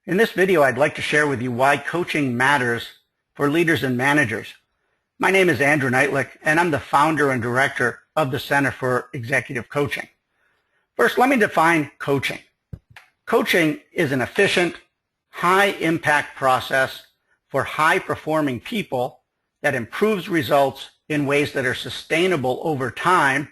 In this video, I'd like to share with you why coaching matters for leaders and managers. My name is Andrew Knightlick, and I'm the founder and director of the Center for Executive Coaching. First, let me define coaching. Coaching is an efficient, high-impact process for high-performing people that improves results in ways that are sustainable over time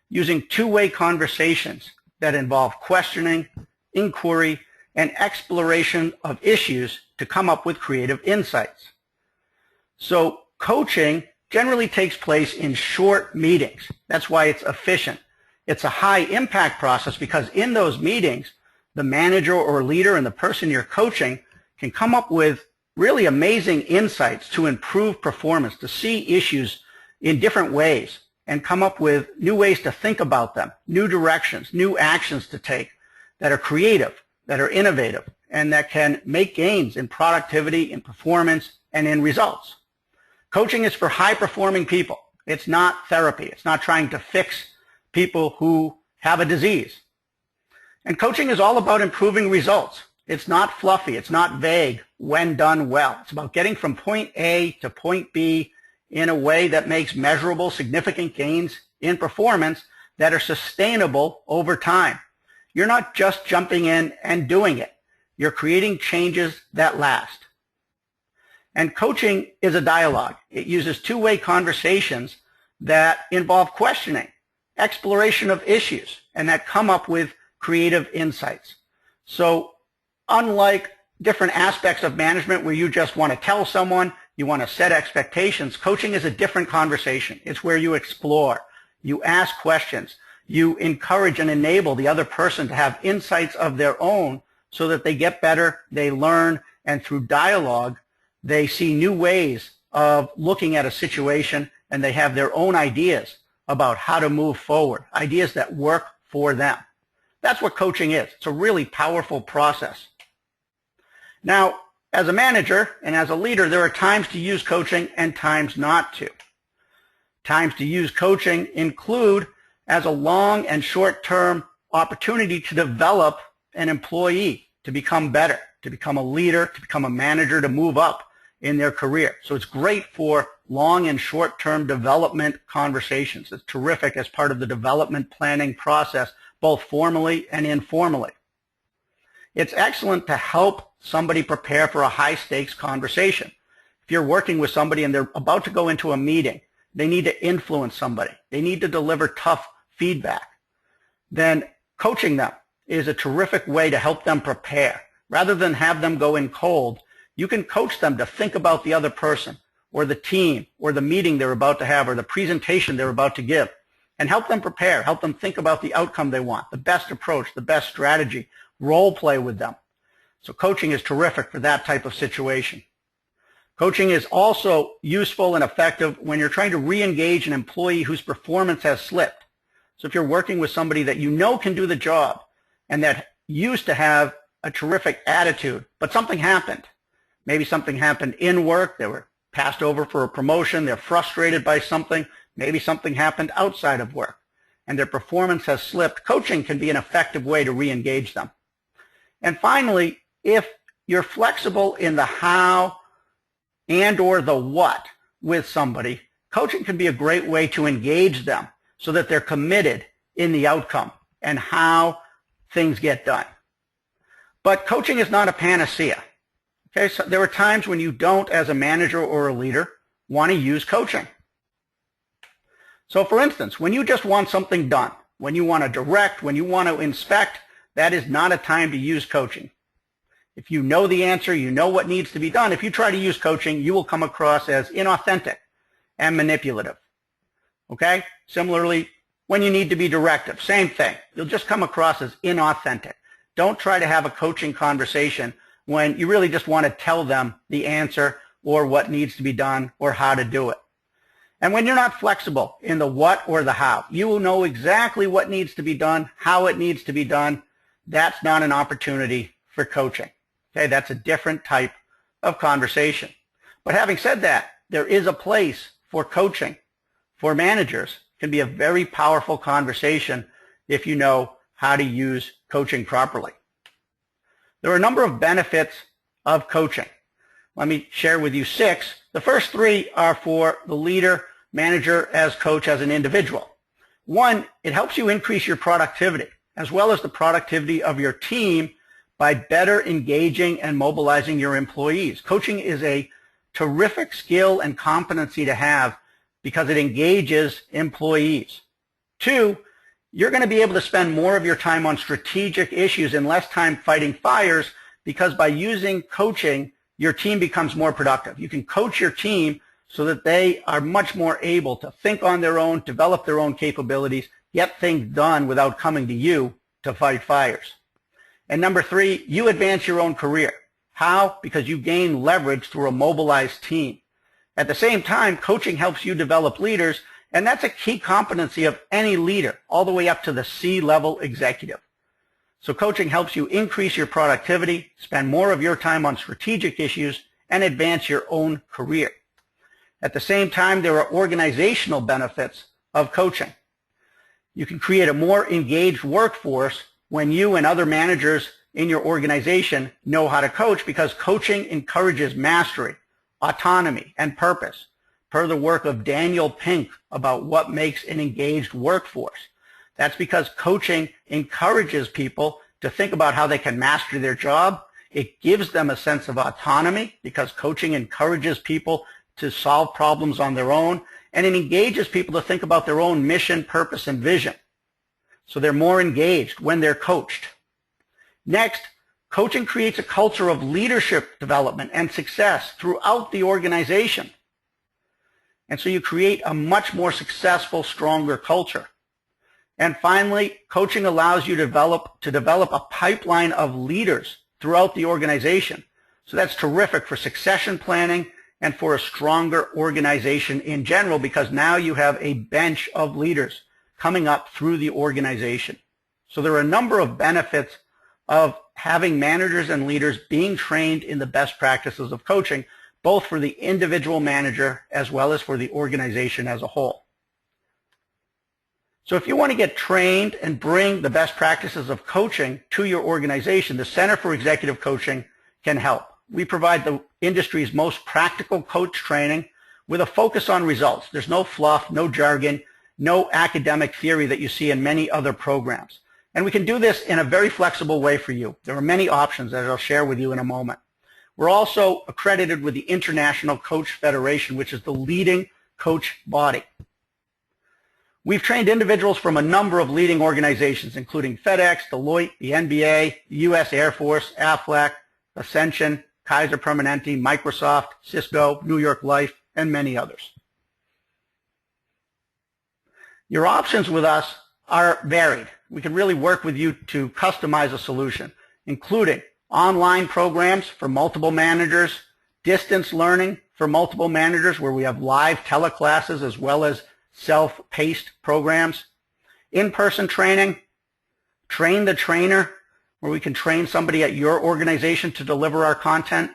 using two-way conversations that involve questioning, inquiry, and exploration of issues to come up with creative insights. So coaching generally takes place in short meetings. That's why it's efficient. It's a high impact process because in those meetings, the manager or leader and the person you're coaching can come up with really amazing insights to improve performance, to see issues in different ways and come up with new ways to think about them, new directions, new actions to take that are creative, that are innovative, and that can make gains in productivity, in performance, and in results. Coaching is for high-performing people. It's not therapy. It's not trying to fix people who have a disease. And coaching is all about improving results. It's not fluffy. It's not vague when done well. It's about getting from point A to point B in a way that makes measurable, significant gains in performance that are sustainable over time. You're not just jumping in and doing it. You're creating changes that last. And coaching is a dialogue. It uses two-way conversations that involve questioning, exploration of issues, and that come up with creative insights. So unlike different aspects of management where you just want to tell someone, you want to set expectations, coaching is a different conversation. It's where you explore, you ask questions, you encourage and enable the other person to have insights of their own so that they get better, they learn, and through dialogue, they see new ways of looking at a situation and they have their own ideas about how to move forward, ideas that work for them. That's what coaching is. It's a really powerful process. Now, as a manager and as a leader, there are times to use coaching and times not to. Times to use coaching include as a long and short-term opportunity to develop an employee, to become better, to become a leader, to become a manager, to move up in their career. So it's great for long and short-term development conversations. It's terrific as part of the development planning process, both formally and informally. It's excellent to help somebody prepare for a high-stakes conversation. If you're working with somebody and they're about to go into a meeting, they need to influence somebody, they need to deliver tough feedback, then coaching them is a terrific way to help them prepare. Rather than have them go in cold, you can coach them to think about the other person or the team or the meeting they're about to have or the presentation they're about to give and help them prepare, help them think about the outcome they want, the best approach, the best strategy, role play with them. So coaching is terrific for that type of situation. Coaching is also useful and effective when you're trying to re-engage an employee whose performance has slipped. So if you're working with somebody that you know can do the job and that used to have a terrific attitude, but something happened. Maybe something happened in work, they were passed over for a promotion, they're frustrated by something, maybe something happened outside of work, and their performance has slipped. Coaching can be an effective way to re-engage them. And finally, if you're flexible in the how and or the what with somebody, coaching can be a great way to engage them so that they're committed in the outcome and how things get done. But coaching is not a panacea. Okay, so there are times when you don't, as a manager or a leader, want to use coaching. So for instance, when you just want something done, when you want to direct, when you want to inspect, that is not a time to use coaching. If you know the answer, you know what needs to be done, if you try to use coaching, you will come across as inauthentic and manipulative. Okay? Similarly, when you need to be directive, same thing. You'll just come across as inauthentic. Don't try to have a coaching conversation when you really just want to tell them the answer or what needs to be done or how to do it. And when you're not flexible in the what or the how, you will know exactly what needs to be done, how it needs to be done. That's not an opportunity for coaching. Okay, that's a different type of conversation. But having said that, there is a place for coaching for managers. It can be a very powerful conversation if you know how to use coaching properly. There are a number of benefits of coaching. Let me share with you 6. The first 3 are for the leader, manager, as coach, as an individual. 1, it helps you increase your productivity, as well as the productivity of your team by better engaging and mobilizing your employees. Coaching is a terrific skill and competency to have because it engages employees. 2, you're going to be able to spend more of your time on strategic issues and less time fighting fires, because by using coaching, your team becomes more productive. You can coach your team so that they are much more able to think on their own, develop their own capabilities, get things done without coming to you to fight fires. And number 3, you advance your own career. How? Because you gain leverage through a mobilized team. At the same time, coaching helps you develop leaders, and that's a key competency of any leader, all the way up to the C-level executive. So coaching helps you increase your productivity, spend more of your time on strategic issues, and advance your own career. At the same time, there are organizational benefits of coaching. You can create a more engaged workforce when you and other managers in your organization know how to coach, because coaching encourages mastery, autonomy, and purpose, per the work of Daniel Pink about what makes an engaged workforce. That's because coaching encourages people to think about how they can master their job. It gives them a sense of autonomy, because coaching encourages people to solve problems on their own, and it engages people to think about their own mission, purpose, and vision. So they're more engaged when they're coached. Next, coaching creates a culture of leadership development and success throughout the organization. And so you create a much more successful, stronger culture. And finally, coaching allows you to develop a pipeline of leaders throughout the organization. So that's terrific for succession planning and for a stronger organization in general, because now you have a bench of leaders coming up through the organization. So there are a number of benefits of having managers and leaders being trained in the best practices of coaching, both for the individual manager as well as for the organization as a whole. So if you want to get trained and bring the best practices of coaching to your organization, the Center for Executive Coaching can help. We provide the industry's most practical coach training with a focus on results. There's no fluff, no jargon, no academic theory that you see in many other programs. And we can do this in a very flexible way for you. There are many options that I'll share with you in a moment. We're also accredited with the International Coach Federation, which is the leading coach body. We've trained individuals from a number of leading organizations, including FedEx, Deloitte, the NBA, the U.S. Air Force, Aflac, Ascension, Kaiser Permanente, Microsoft, Cisco, New York Life, and many others. Your options with us are varied. We can really work with you to customize a solution, including online programs for multiple managers, distance learning for multiple managers where we have live teleclasses as well as self-paced programs, in-person training, train the trainer, where we can train somebody at your organization to deliver our content.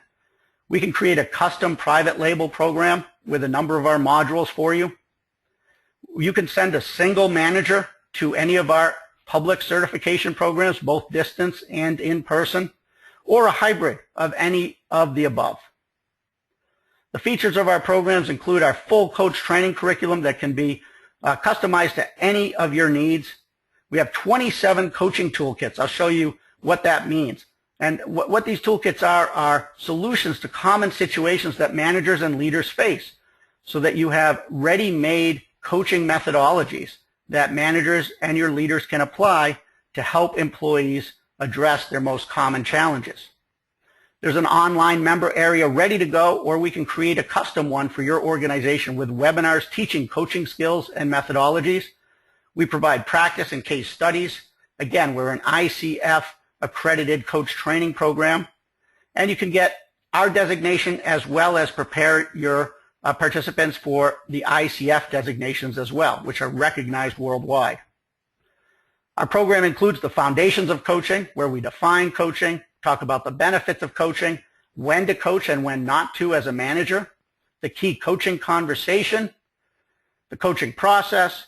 We can create a custom private label program with a number of our modules for you. You can send a single manager to any of our public certification programs, both distance and in person, or a hybrid of any of the above. The features of our programs include our full coach training curriculum that can be customized to any of your needs. We have 27 coaching toolkits. I'll show you what that means. And what these toolkits are solutions to common situations that managers and leaders face, so that you have ready-made coaching methodologies that managers and your leaders can apply to help employees address their most common challenges. There's an online member area ready to go, or we can create a custom one for your organization with webinars teaching coaching skills and methodologies. We provide practice and case studies. Again, we're an ICF accredited coach training program, and you can get our designation as well as prepare your participants for the ICF designations as well, which are recognized worldwide. Our program includes the foundations of coaching, where we define coaching, talk about the benefits of coaching, when to coach and when not to as a manager, the key coaching conversation, the coaching process,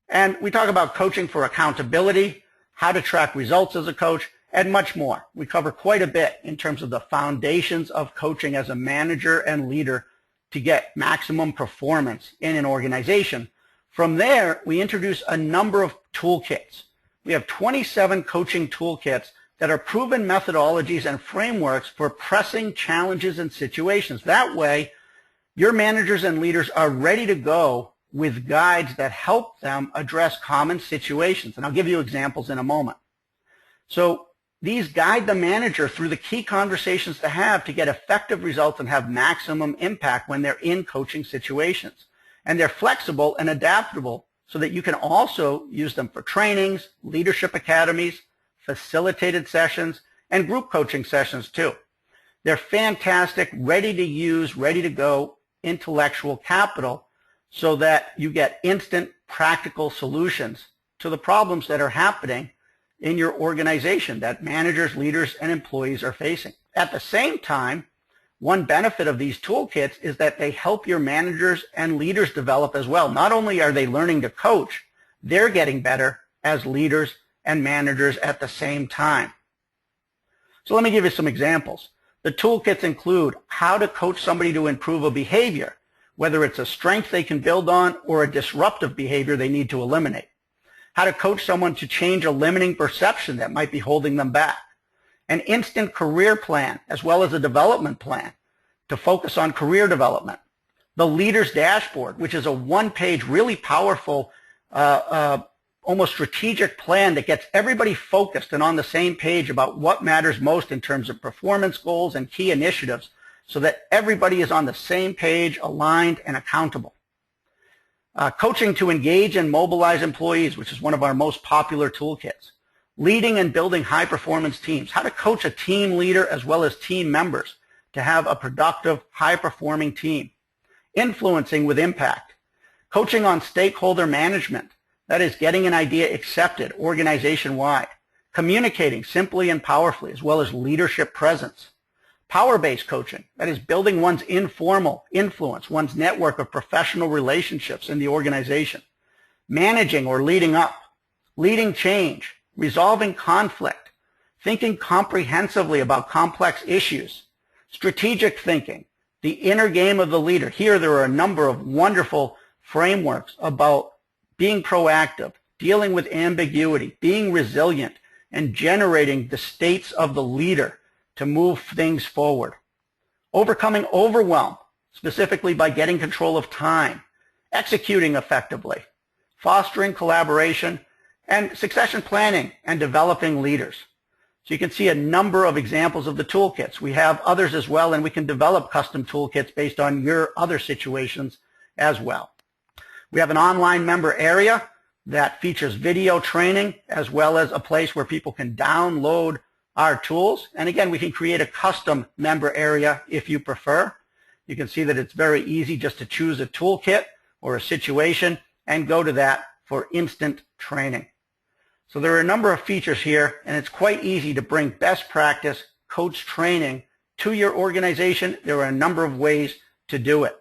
and we talk about coaching for accountability, how to track results as a coach, and much more. We cover quite a bit in terms of the foundations of coaching as a manager and leader to get maximum performance in an organization. From there, we introduce a number of toolkits. We have 27 coaching toolkits that are proven methodologies and frameworks for pressing challenges and situations. That way, your managers and leaders are ready to go with guides that help them address common situations. And I'll give you examples in a moment. So these guide the manager through the key conversations to have to get effective results and have maximum impact when they're in coaching situations. And they're flexible and adaptable so that you can also use them for trainings, leadership academies, facilitated sessions, and group coaching sessions too. They're fantastic, ready to use, ready to go intellectual capital so that you get instant practical solutions to the problems that are happening in your organization that managers, leaders, and employees are facing. At the same time, one benefit of these toolkits is that they help your managers and leaders develop as well. Not only are they learning to coach, they're getting better as leaders and managers at the same time. So let me give you some examples. The toolkits include how to coach somebody to improve a behavior, whether it's a strength they can build on or a disruptive behavior they need to eliminate. How to coach someone to change a limiting perception that might be holding them back. An instant career plan as well as a development plan to focus on career development. The leader's dashboard, which is a one-page, really powerful, almost strategic plan that gets everybody focused and on the same page about what matters most in terms of performance goals and key initiatives so that everybody is on the same page, aligned, and accountable. Coaching to engage and mobilize employees, which is one of our most popular toolkits. Leading and building high-performance teams. How to coach a team leader as well as team members to have a productive, high-performing team. Influencing with impact. Coaching on stakeholder management. That is getting an idea accepted organization-wide. Communicating simply and powerfully as well as leadership presence. Power-based coaching. That is building one's informal influence, one's network of professional relationships in the organization. Managing or leading up. Leading change. Resolving conflict, thinking comprehensively about complex issues, strategic thinking, the inner game of the leader. Here there are a number of wonderful frameworks about being proactive, dealing with ambiguity, being resilient, and generating the states of the leader to move things forward. Overcoming overwhelm, specifically by getting control of time, executing effectively, fostering collaboration, and succession planning and developing leaders. So you can see a number of examples of the toolkits. We have others as well, and we can develop custom toolkits based on your other situations as well. We have an online member area that features video training as well as a place where people can download our tools. And again, we can create a custom member area if you prefer. You can see that it's very easy just to choose a toolkit or a situation and go to that for instant training. So there are a number of features here, and it's quite easy to bring best practice coach training to your organization. There are a number of ways to do it.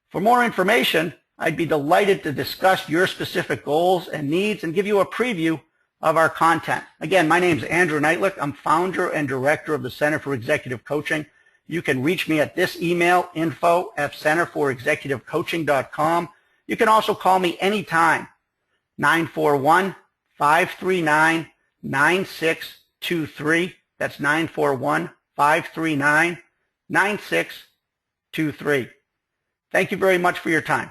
For more information, I'd be delighted to discuss your specific goals and needs and give you a preview of our content. Again, my name is Andrew Neitlich. I'm founder and director of the Center for Executive Coaching. You can reach me at this email, info@centerforexecutivecoaching.com. You can also call me anytime, 941-539-9623. That's 941-539-9623. Thank you very much for your time.